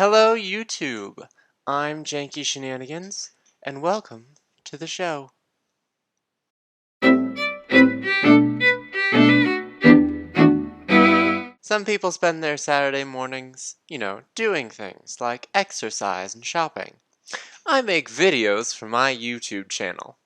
Hello, YouTube! I'm Janky Shenanigans, and welcome to the show. Some people spend their Saturday mornings, doing things like exercise and shopping. I make videos for my YouTube channel,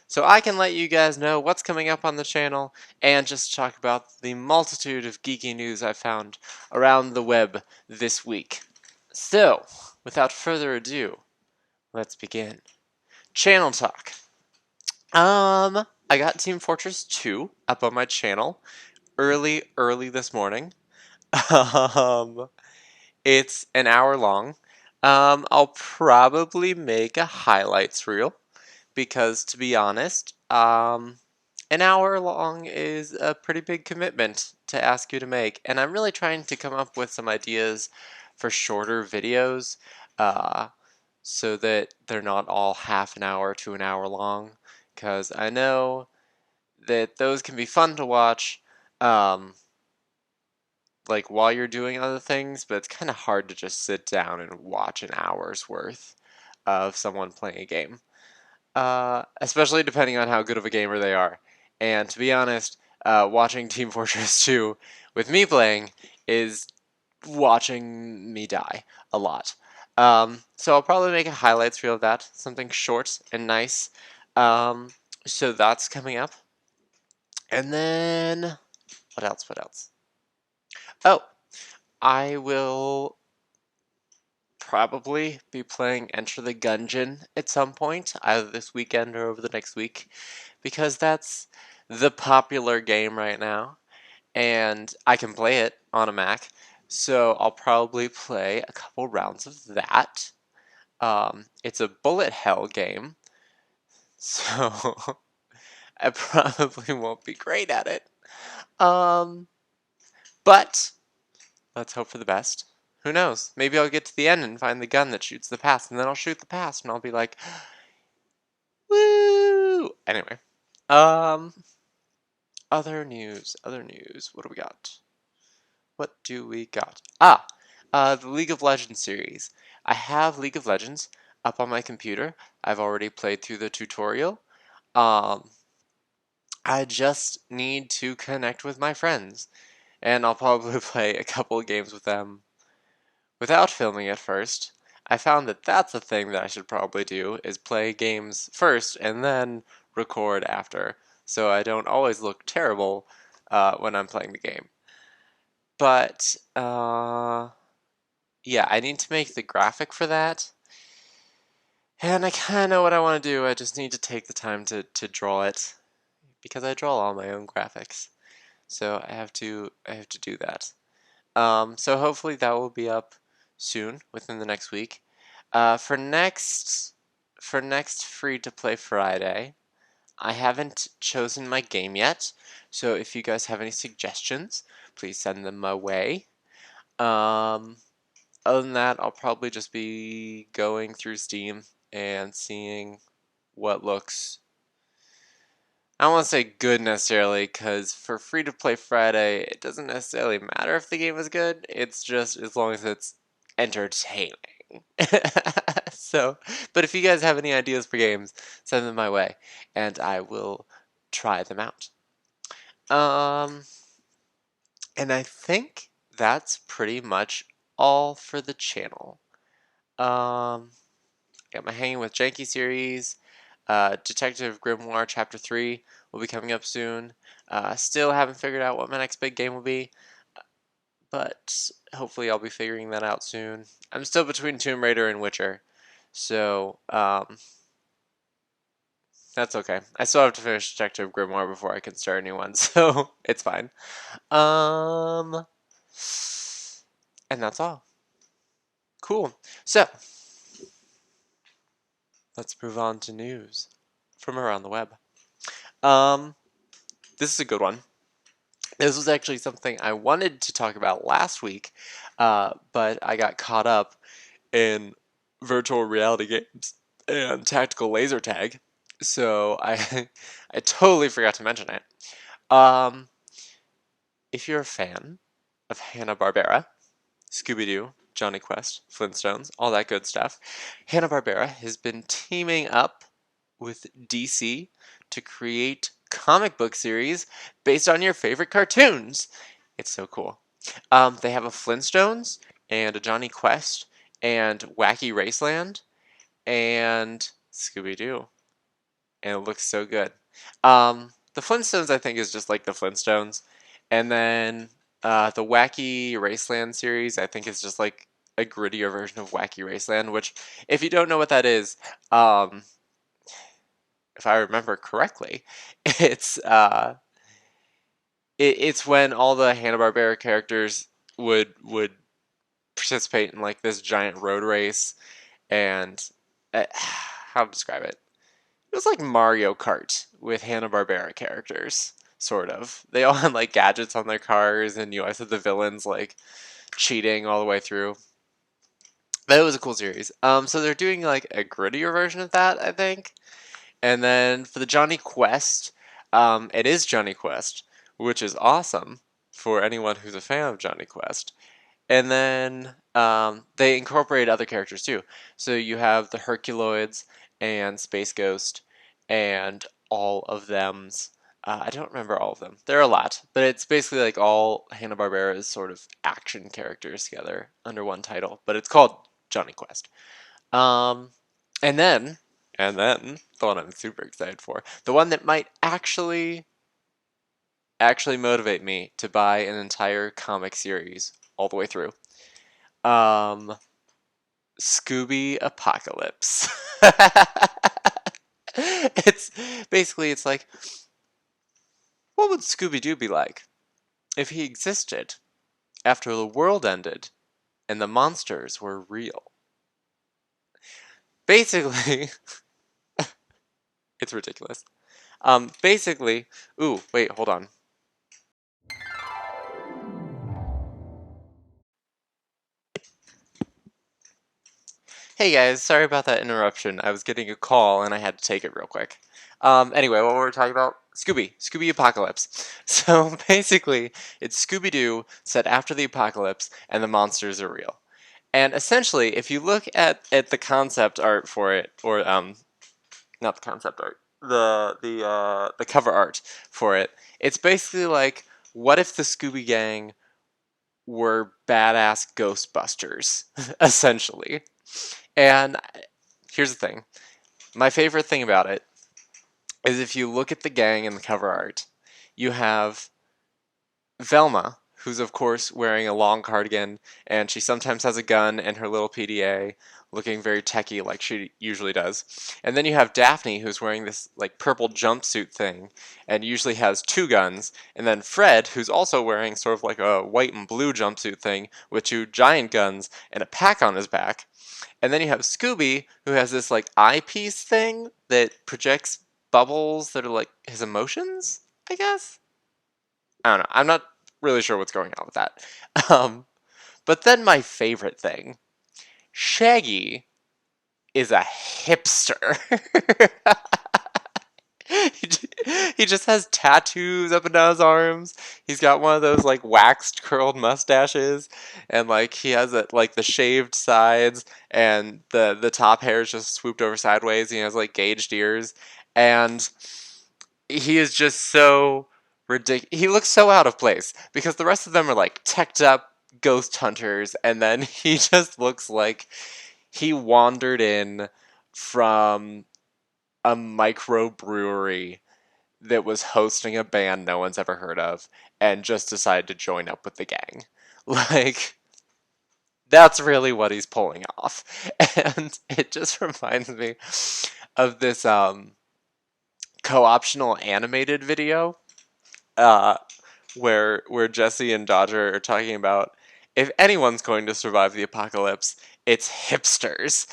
so I can let you guys know what's coming up on the channel and just talk about the multitude of geeky news I found around the web this week. So, without further ado, let's begin. Channel talk. I got Team Fortress 2 up on my channel early this morning. Um, it's an hour long. I'll probably make a highlights reel because, to be honest, an hour long is a pretty big commitment to ask you to make, and I'm really trying to come up with some ideas for shorter videos, so that they're not all half an hour to an hour long, because I know that those can be fun to watch, um, like while you're doing other things, but it's kind of hard to just sit down and watch an hour's worth of someone playing a game, especially depending on how good of a gamer they are. And to be honest, watching Team Fortress 2 with me playing is watching me die a lot. So I'll probably make a highlights reel of that, something short and nice. So that's coming up. And then, what else? Oh, I will probably be playing Enter the Gungeon at some point, either this weekend or over the next week, because that's the popular game right now, and I can play it on a Mac, so I'll probably play a couple rounds of that. It's a bullet hell game, so I probably won't be great at it. But let's hope for the best. Who knows? Maybe I'll get to the end and find the gun that shoots the past, and then I'll shoot the past, and I'll be like, woo! Anyway, um, other news. What do we got? The League of Legends series. I have League of Legends up on my computer. I've already played through the tutorial. Um, I just need to connect with my friends, and I'll probably play a couple of games with them without filming at first. I found that that's a thing that I should probably do, is play games first and then record after, so I don't always look terrible when I'm playing the game. But, yeah, I need to make the graphic for that, and I kind of know what I want to do. I just need to take the time to draw it, because I draw all my own graphics, so I have to do that. So hopefully that will be up soon, within the next week. For next Free to Play Friday, I haven't chosen my game yet, so if you guys have any suggestions, please send them my way. Other than that, I'll probably just be going through Steam and seeing what looks, I don't want to say good necessarily, because for Free to Play Friday, it doesn't necessarily matter if the game is good. It's just as long as it's entertaining. So, but if you guys have any ideas for games, send them my way, and I will try them out. And I think that's pretty much all for the channel. Got my Hanging with Janky series. Detective Grimoire Chapter 3 will be coming up soon. Still haven't figured out what my next big game will be, but hopefully I'll be figuring that out soon. I'm still between Tomb Raider and Witcher, so that's okay. I still have to finish Detective Grimoire before I can start a new one, so it's fine. And that's all. Cool. So, let's move on to news from around the web. This is a good one. This was actually something I wanted to talk about last week, but I got caught up in virtual reality games and tactical laser tag, so I I totally forgot to mention it. If you're a fan of Hanna-Barbera, Scooby-Doo, Johnny Quest, Flintstones, all that good stuff. Hanna-Barbera has been teaming up with DC to create comic book series based on your favorite cartoons. It's so cool. They have a Flintstones and a Johnny Quest and Wacky Raceland and Scooby-Doo, and it looks so good. The Flintstones, I think, is just like the Flintstones, and then the Wacky Raceland series, I think, is just like a grittier version of Wacky Raceland. Which, if you don't know what that is, if I remember correctly, it's it's when all the Hanna-Barbera characters would participate in like this giant road race, and how to describe it? It was like Mario Kart with Hanna-Barbera characters, sort of. They all had like gadgets on their cars, and you always had the villains like cheating all the way through. But it was a cool series. So they're doing like a grittier version of that, I think. And then for the Johnny Quest, it is Johnny Quest, which is awesome for anyone who's a fan of Johnny Quest. And then they incorporate other characters too. So you have the Herculoids and Space Ghost and all of them's. I don't remember all of them. There are a lot, but it's basically like all Hanna-Barbera's sort of action characters together under one title. But it's called Johnny Quest. Um, and then, the one I'm super excited for, the one that might actually motivate me to buy an entire comic series all the way through. Scooby Apocalypse. It's basically, it's like, what would Scooby-Doo be like if he existed after the world ended and the monsters were real? Basically, it's ridiculous. Basically, ooh, wait, hold on. Hey guys, sorry about that interruption. I was getting a call and I had to take it real quick. Anyway, what were we talking about? Scooby Apocalypse. So basically, it's Scooby-Doo set after the apocalypse and the monsters are real. And essentially, if you look at the concept art for it, or not the concept art, the cover art for it, it's basically like, what if the Scooby Gang were badass Ghostbusters, essentially. And here's the thing. My favorite thing about it is if you look at the gang in the cover art, you have Velma, who's of course wearing a long cardigan, and she sometimes has a gun and her little PDA, looking very techy like she usually does. And then you have Daphne, who's wearing this like purple jumpsuit thing, and usually has two guns. And then Fred, who's also wearing sort of like a white and blue jumpsuit thing with two giant guns and a pack on his back. And then you have Scooby, who has this like eyepiece thing that projects bubbles that are like his emotions, I guess. I don't know. I'm not really sure what's going on with that. Um, but then my favorite thing, Shaggy is a hipster. He just has tattoos up and down his arms. He's got one of those like waxed curled mustaches, and like he has it like the shaved sides, and the top hair is just swooped over sideways. He has like gauged ears, and he is just so ridiculous. He looks so out of place because the rest of them are like teched up ghost hunters, and then he just looks like he wandered in from a microbrewery that was hosting a band no one's ever heard of and just decided to join up with the gang. Like, that's really what he's pulling off. And it just reminds me of this co-optional animated video uh, where Jesse and Dodger are talking about if anyone's going to survive the apocalypse, it's hipsters.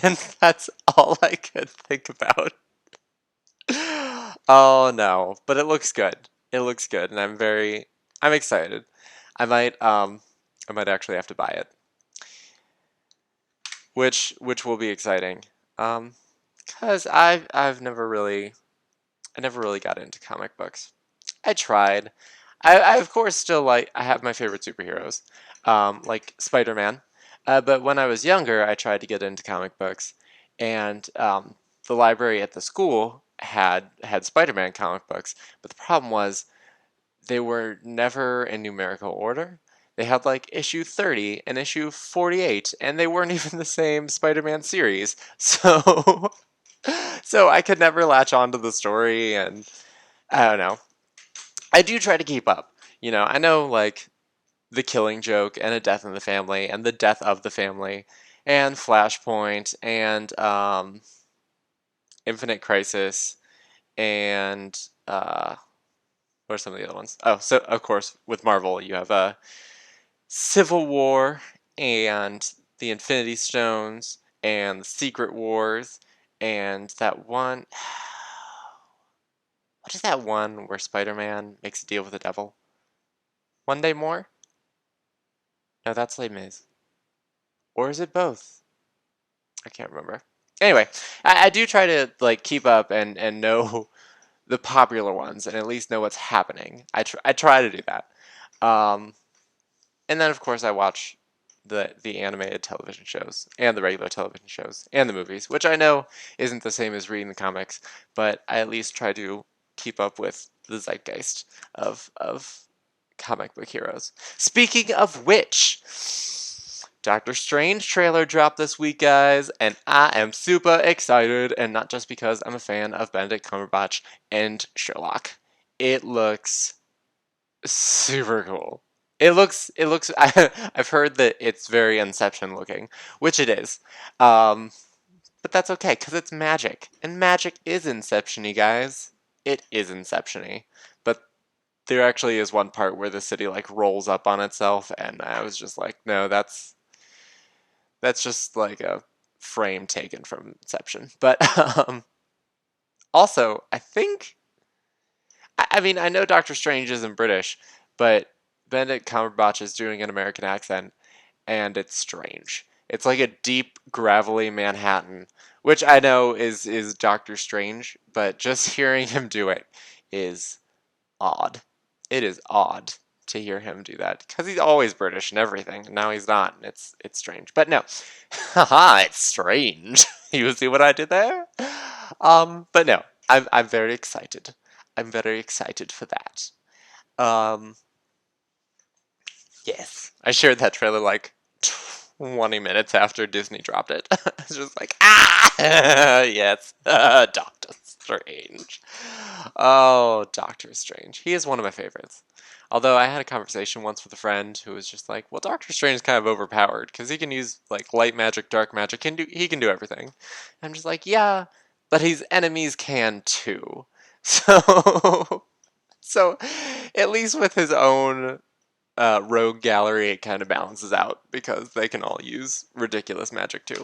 And that's all I could think about. Oh no, but it looks good. It looks good, and I'm excited. I might I might actually have to buy it, which will be exciting. Cause I've never really I never really got into comic books. I tried. I of course still like I have my favorite superheroes, like Spider-Man. But when I was younger, I tried to get into comic books, and the library at the school had Spider-Man comic books. But the problem was they were never in numerical order. They had like issue 30 and issue 48, and they weren't even the same Spider-Man series. So I could never latch onto the story, and I don't know. I do try to keep up. I know like the Killing Joke and A Death in the Family and The Death of the Family and Flashpoint and Infinite Crisis and what are some of the other ones? Oh, so of course with Marvel you have Civil War and the Infinity Stones and the Secret Wars and that one. What is that one where Spider-Man makes a deal with the devil? One Day More? No, that's Les Mis. Or is it both? I can't remember. Anyway, I do try to like keep up and know the popular ones and at least know what's happening. I try to do that. Um, and then of course I watch the animated television shows and the regular television shows and the movies, which I know isn't the same as reading the comics, but I at least try to keep up with the zeitgeist of comic book heroes. Speaking of which, Doctor Strange trailer dropped this week, guys, and I am super excited, and not just because I'm a fan of Benedict Cumberbatch and Sherlock. It looks super cool. It looks I've heard that it's very Inception looking, which it is. Um, but that's okay, because it's magic. And magic is Inception-y, guys. It is Inception-y. But there actually is one part where the city like rolls up on itself, and I was just like, no, that's just like a frame taken from Inception. But also, I think I mean I know Doctor Strange isn't British, but Benedict Cumberbatch is doing an American accent, and it's strange. It's like a deep, gravelly Manhattan, which I know is Doctor Strange, but just hearing him do it is odd. It is odd to hear him do that because he's always British and everything. And now he's not, and it's strange. But no, haha, it's strange. You see what I did there? But no, I'm very excited. I'm very excited for that. Um, yes, I shared that trailer like 20 minutes after Disney dropped it. It's just like, yes, Doctor Strange. Oh, Doctor Strange. He is one of my favorites. Although I had a conversation once with a friend who was just like, well, Doctor Strange is kind of overpowered because he can use like light magic, dark magic, he can do everything. I'm just like, yeah, but his enemies can too. So, so at least with his own rogue gallery, it kind of balances out because they can all use ridiculous magic too.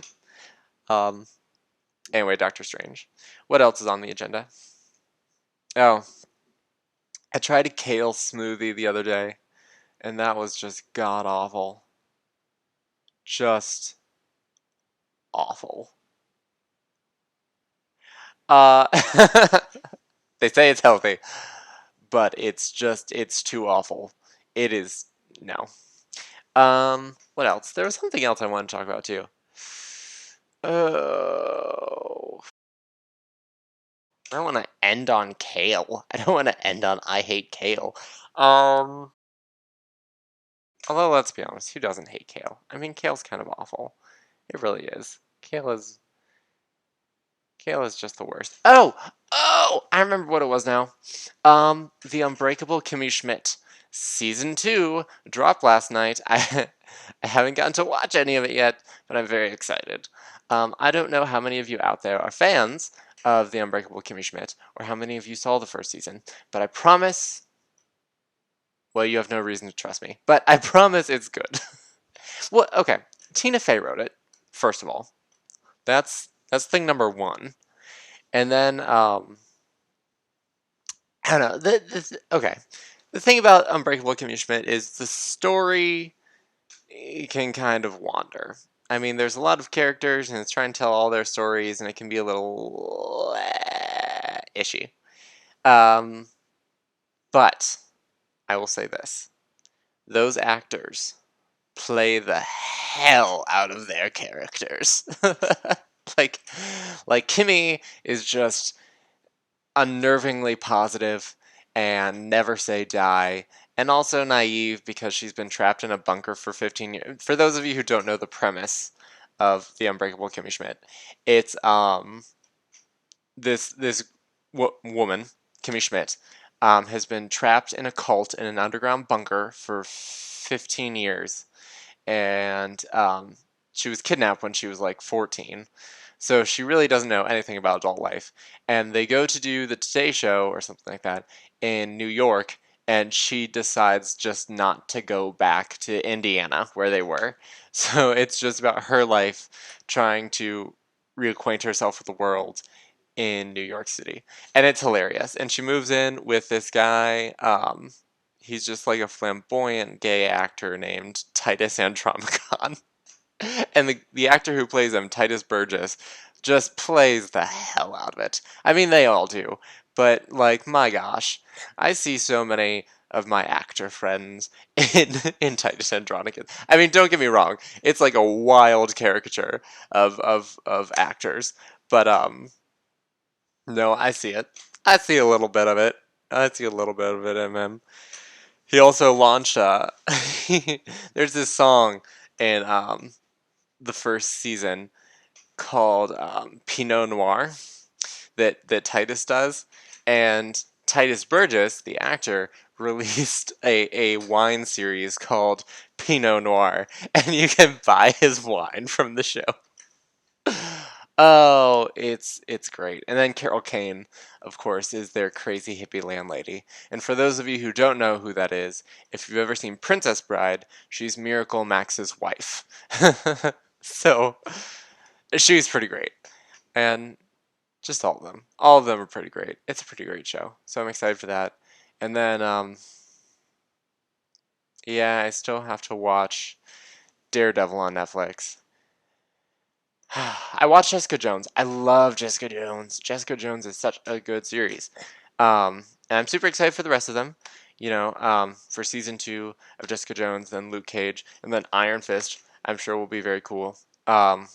Um, anyway, Doctor Strange. What else is on the agenda? Oh, I tried a kale smoothie the other day, and that was just god awful. Just awful. Uh, they say it's healthy, but it's too awful. It is no. What else? There was something else I wanted to talk about too. Oh, I don't want to end on kale. I don't want to end on I hate kale. Um, although let's be honest, who doesn't hate kale? I mean, kale's kind of awful. It really is. Kale is just the worst. Oh, I remember what it was now. The Unbreakable Kimmy Schmidt season 2 dropped last night. I haven't gotten to watch any of it yet, but I'm very excited. I don't know how many of you out there are fans of The Unbreakable Kimmy Schmidt, or how many of you saw the first season, but I promise, well, you have no reason to trust me, but I promise it's good. Well, okay, Tina Fey wrote it, first of all. That's thing number one. And then, I don't know, okay. The thing about Unbreakable Kimmy Schmidt is the story can kind of wander. I mean, there's a lot of characters, and it's trying to tell all their stories, and it can be a little ishy. Um, but I will say this: those actors play the hell out of their characters. like like Kimmy is just unnervingly positive and never say die, and also naive because she's been trapped in a bunker for 15 years. For those of you who don't know the premise of the Unbreakable Kimmy Schmidt, it's this woman, Kimmy Schmidt, has been trapped in a cult in an underground bunker for 15 years, and she was kidnapped when she was like 14. So she really doesn't know anything about adult life. And they go to do the Today Show or something like that in New York, and she decides just not to go back to Indiana where they were. So it's just about her life trying to reacquaint herself with the world in New York City. And it's hilarious. And she moves in with this guy. He's just like a flamboyant gay actor named Titus Andromedon. And the actor who plays him, Titus Burgess, just plays the hell out of it. I mean, they all do. But, like, my gosh, I see so many of my actor friends in Titus Andromedon. I mean, don't get me wrong, it's like a wild caricature of actors. But, no, I see it. I see a little bit of it. I see a little bit of it in him. He also launched, there's this song in, the first season called Pinot Noir that Titus does, and Titus Burgess, the actor, released a wine series called Pinot Noir, and you can buy his wine from the show. Oh, it's great. And then Carol Kane, of course, is their crazy hippie landlady. And for those of you who don't know who that is, if you've ever seen Princess Bride, she's Miracle Max's wife. So she's pretty great. And just all of them. All of them are pretty great. It's a pretty great show. So I'm excited for that. And then yeah, I still have to watch Daredevil on Netflix. I watched Jessica Jones. I love Jessica Jones. Jessica Jones is such a good series. And I'm super excited for the rest of them. You know, for season 2 of Jessica Jones, then Luke Cage, and then Iron Fist. I'm sure will be very cool. I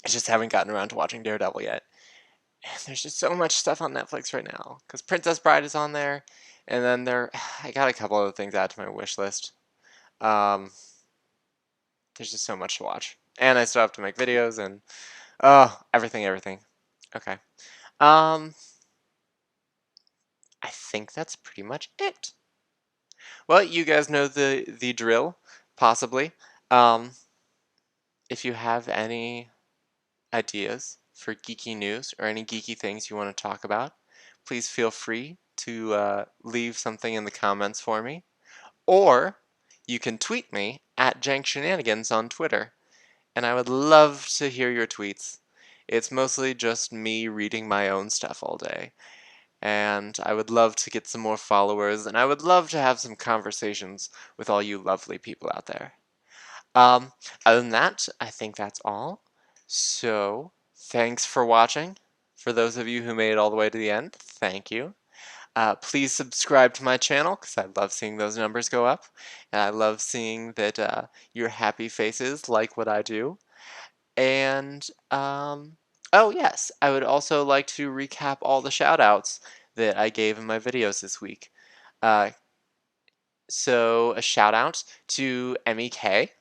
just haven't gotten around to watching Daredevil yet. And there's just so much stuff on Netflix right now. Because Princess Bride is on there. And then I got a couple other things added to my wish list. There's just so much to watch. And I still have to make videos and everything. Okay. I think that's pretty much it. Well, you guys know the drill, possibly. If you have any ideas for geeky news or any geeky things you want to talk about, please feel free to leave something in the comments for me. Or you can tweet me at JankShenanigans on Twitter. And I would love to hear your tweets. It's mostly just me reading my own stuff all day. And I would love to get some more followers, and I would love to have some conversations with all you lovely people out there. Other than that, I think that's all. So, thanks for watching. For those of you who made it all the way to the end, thank you. Please subscribe to my channel, because I love seeing those numbers go up. And I love seeing that your happy faces like what I do. And, oh yes, I would also like to recap all the shout-outs that I gave in my videos this week. So, a shout-out to MEK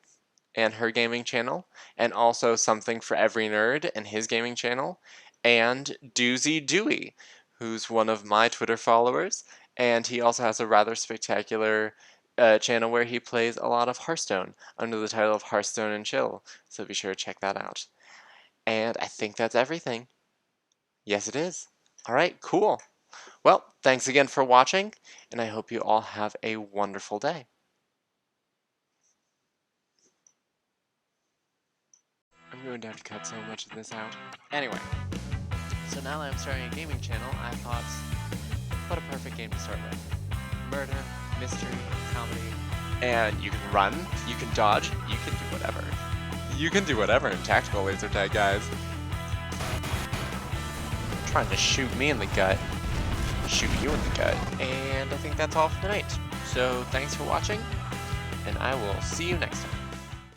and her gaming channel, and also Something for Every Nerd and his gaming channel, and Doozy Dewey, who's one of my Twitter followers, and he also has a rather spectacular channel where he plays a lot of Hearthstone under the title of Hearthstone and Chill, so be sure to check that out. And I think that's everything. Yes, it is. Alright, cool. Well, thanks again for watching, and I hope you all have a wonderful day. I'm going to have to cut so much of this out. Anyway, so now that I'm starting a gaming channel, I thought, what a perfect game to start with. Murder, mystery, comedy, and you can run, you can dodge, you can do whatever. You can do whatever in tactical laser tag, guys. Trying to shoot me in the gut, shoot you in the gut, and I think that's all for tonight. So thanks for watching, and I will see you next time.